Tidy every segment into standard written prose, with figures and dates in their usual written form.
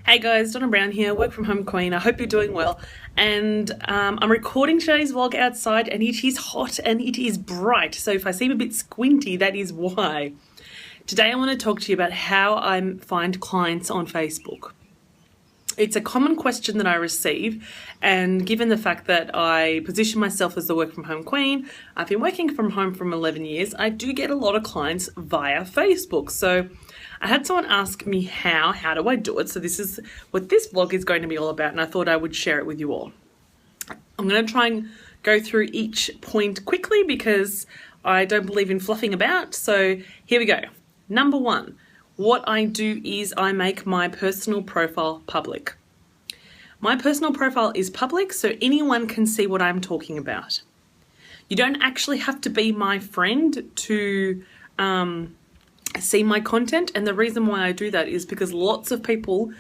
Hey guys, Donna Brown here, work from home queen. I hope you're doing well. And I'm recording today's vlog outside and it is hot and it is bright. So if I seem a bit squinty, that is why. Today I want to talk to you about how I find clients on Facebook. It's a common question that I receive, and given the fact that I position myself as the work from home queen, I've been working from home for 11 years, I do get a lot of clients via Facebook. So I had someone ask me how do I do it? So this is what this vlog is going to be all about, and I thought I would share it with you all. I'm going to try and go through each point quickly because I don't believe in fluffing about. So here we go. Number one. What I do is I make my personal profile public. My personal profile is public, so anyone can see what I'm talking about. You don't actually have to be my friend to see my content, and the reason why I do that is because lots of people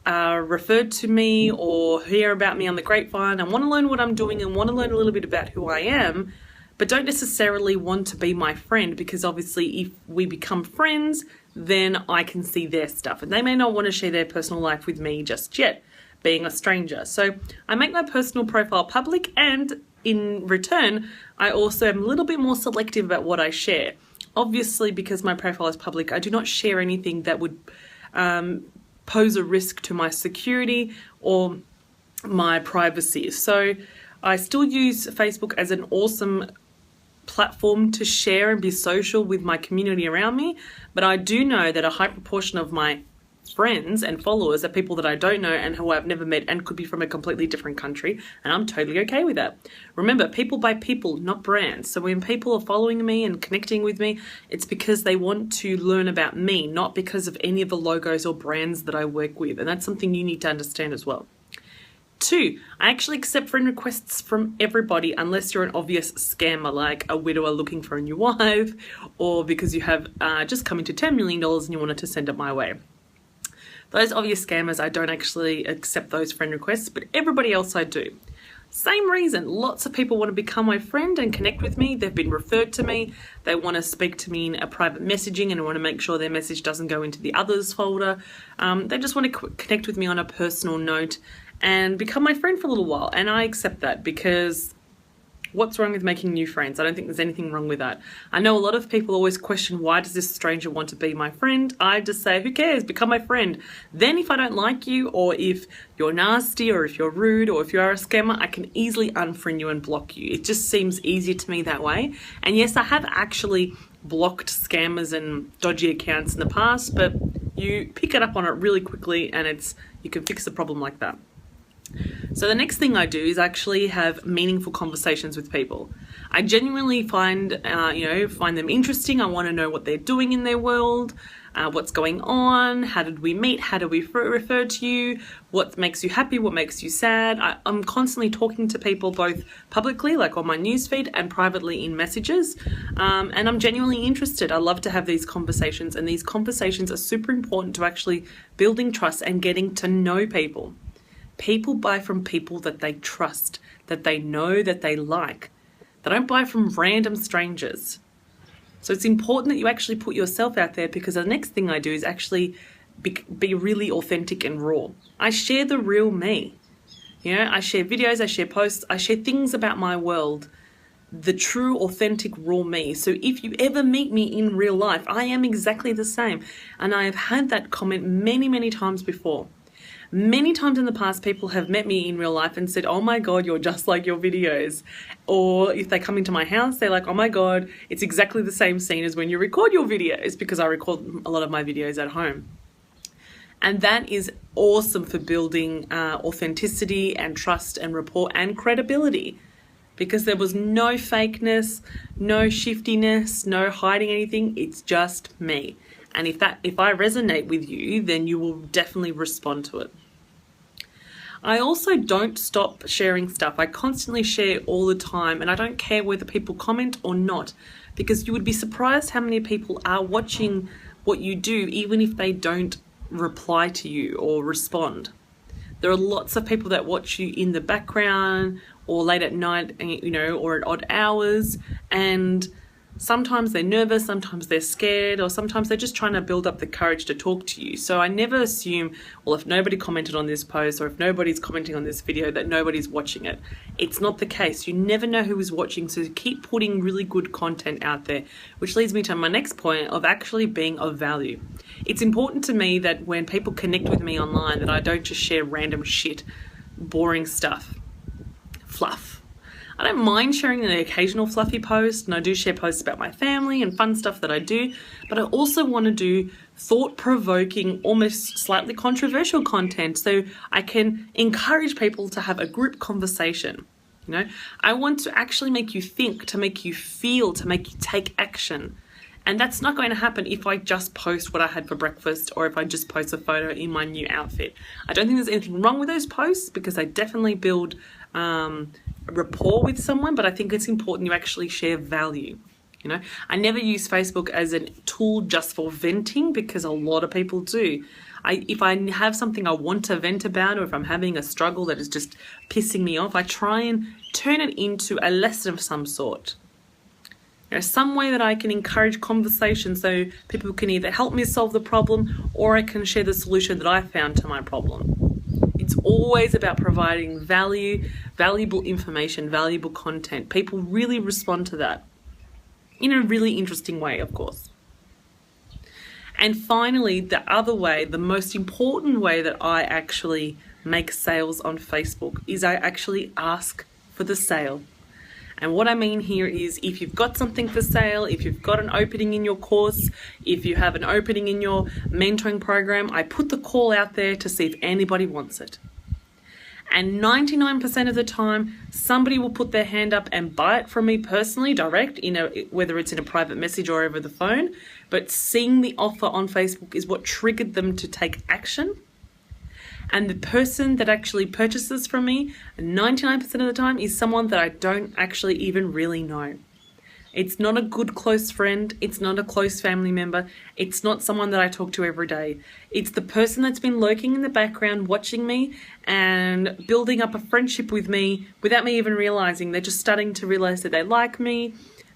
referred to me or hear about me on the grapevine and want to learn what I'm doing and want to learn a little bit about who I am, but don't necessarily want to be my friend, because obviously if we become friends, then I can see their stuff and they may not want to share their personal life with me just yet, being a stranger. So I make my personal profile public, and in return, I also am a little bit more selective about what I share. Obviously, because my profile is public, I do not share anything that would pose a risk to my security or my privacy. So I still use Facebook as an awesome platform to share and be social with my community around me, but I do know that a high proportion of my friends and followers are people that I don't know and who I've never met and could be from a completely different country, and I'm totally okay with that. Remember, people buy people, not brands. So when people are following me and connecting with me, it's because they want to learn about me, not because of any of the logos or brands that I work with, and that's something you need to understand as well. 2, I actually accept friend requests from everybody unless you're an obvious scammer like a widower looking for a new wife, or because you have just come into $10 million and you wanted to send it my way. Those obvious scammers, I don't actually accept those friend requests, but everybody else I do. Same reason, lots of people want to become my friend and connect with me. They've been referred to me. They want to speak to me in a private messaging and want to make sure their message doesn't go into the others folder. They just want to connect with me on a personal note and become my friend for a little while. And I accept that, because what's wrong with making new friends? I don't think there's anything wrong with that. I know a lot of people always question, why does this stranger want to be my friend? I just say, who cares? Become my friend. Then if I don't like you, or if you're nasty, or if you're rude, or if you are a scammer, I can easily unfriend you and block you. It just seems easier to me that way. And yes, I have actually blocked scammers and dodgy accounts in the past, but you pick it up on it really quickly and you can fix the problem like that. So the next thing I do is actually have meaningful conversations with people. I genuinely find them interesting. I want to know what they're doing in their world, what's going on, how did we meet, how do we refer to you, what makes you happy, what makes you sad. I'm constantly talking to people, both publicly, like on my newsfeed, and privately in messages, and I'm genuinely interested. I love to have these conversations, and these conversations are super important to actually building trust and getting to know people. People buy from people that they trust, that they know, that they like. They don't buy from random strangers. So it's important that you actually put yourself out there, because the next thing I do is actually be really authentic and raw. I share the real me. I share videos, I share posts, I share things about my world, the true, authentic, raw me. So if you ever meet me in real life, I am exactly the same. And I have had that comment many, many times before. Many times in the past, people have met me in real life and said, oh my God, you're just like your videos. Or if they come into my house, they're like, oh my God, it's exactly the same scene as when you record your videos, because I record a lot of my videos at home. And that is awesome for building authenticity and trust and rapport and credibility, because there was no fakeness, no shiftiness, no hiding anything. It's just me. And if I resonate with you, then you will definitely respond to it. I also don't stop sharing stuff. I constantly share all the time, and I don't care whether people comment or not, because you would be surprised how many people are watching what you do, even if they don't reply to you or respond. There are lots of people that watch you in the background or late at night, or at odd hours, and Sometimes they're nervous, sometimes they're scared, or sometimes they're just trying to build up the courage to talk to you. So I never assume, well, if nobody commented on this post or if nobody's commenting on this video, that nobody's watching it. It's not the case. You never know who is watching, so keep putting really good content out there, which leads me to my next point of actually being of value. It's important to me that when people connect with me online, that I don't just share random shit, boring stuff, fluff. I don't mind sharing an occasional fluffy post, and I do share posts about my family and fun stuff that I do, but I also want to do thought-provoking, almost slightly controversial content so I can encourage people to have a group conversation. You know, I want to actually make you think, to make you feel, to make you take action. And that's not going to happen if I just post what I had for breakfast or if I just post a photo in my new outfit. I don't think there's anything wrong with those posts because they definitely build rapport with someone, but I think it's important you actually share value. You know, I never use Facebook as a tool just for venting because a lot of people do. If I have something I want to vent about, or if I'm having a struggle that is just pissing me off, I try and turn it into a lesson of some sort. You know, some way that I can encourage conversation so people can either help me solve the problem or I can share the solution that I found to my problem. It's always about providing value, valuable information, valuable content. People really respond to that in a really interesting way, of course. And finally, the other way, the most important way that I actually make sales on Facebook is I actually ask for the sale. And what I mean here is if you've got something for sale, if you've got an opening in your course, if you have an opening in your mentoring program, I put the call out there to see if anybody wants it. And 99% of the time, somebody will put their hand up and buy it from me personally, direct, whether it's in a private message or over the phone. But seeing the offer on Facebook is what triggered them to take action. And the person that actually purchases from me, 99% of the time, is someone that I don't actually even really know. It's not a good close friend. It's not a close family member. It's not someone that I talk to every day. It's the person that's been lurking in the background, watching me and building up a friendship with me without me even realizing. They're just starting to realize that they like me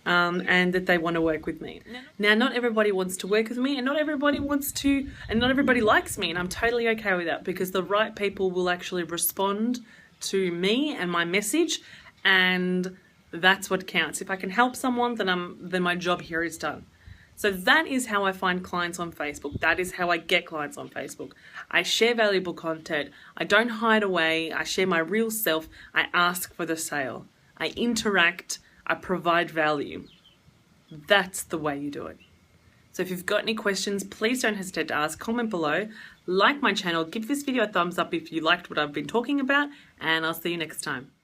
and that they want to work with me. Now, not everybody wants to work with me and not everybody likes me, and I'm totally okay with that because the right people will actually respond to me and my message, and that's what counts. If I can help someone, then my job here is done. So that is how I find clients on Facebook. That is how I get clients on Facebook. I share valuable content. I don't hide away. I share my real self. I ask for the sale. I interact. I provide value. That's the way you do it. So if you've got any questions, please don't hesitate to ask. Comment below. Like my channel. Give this video a thumbs up if you liked what I've been talking about, and I'll see you next time.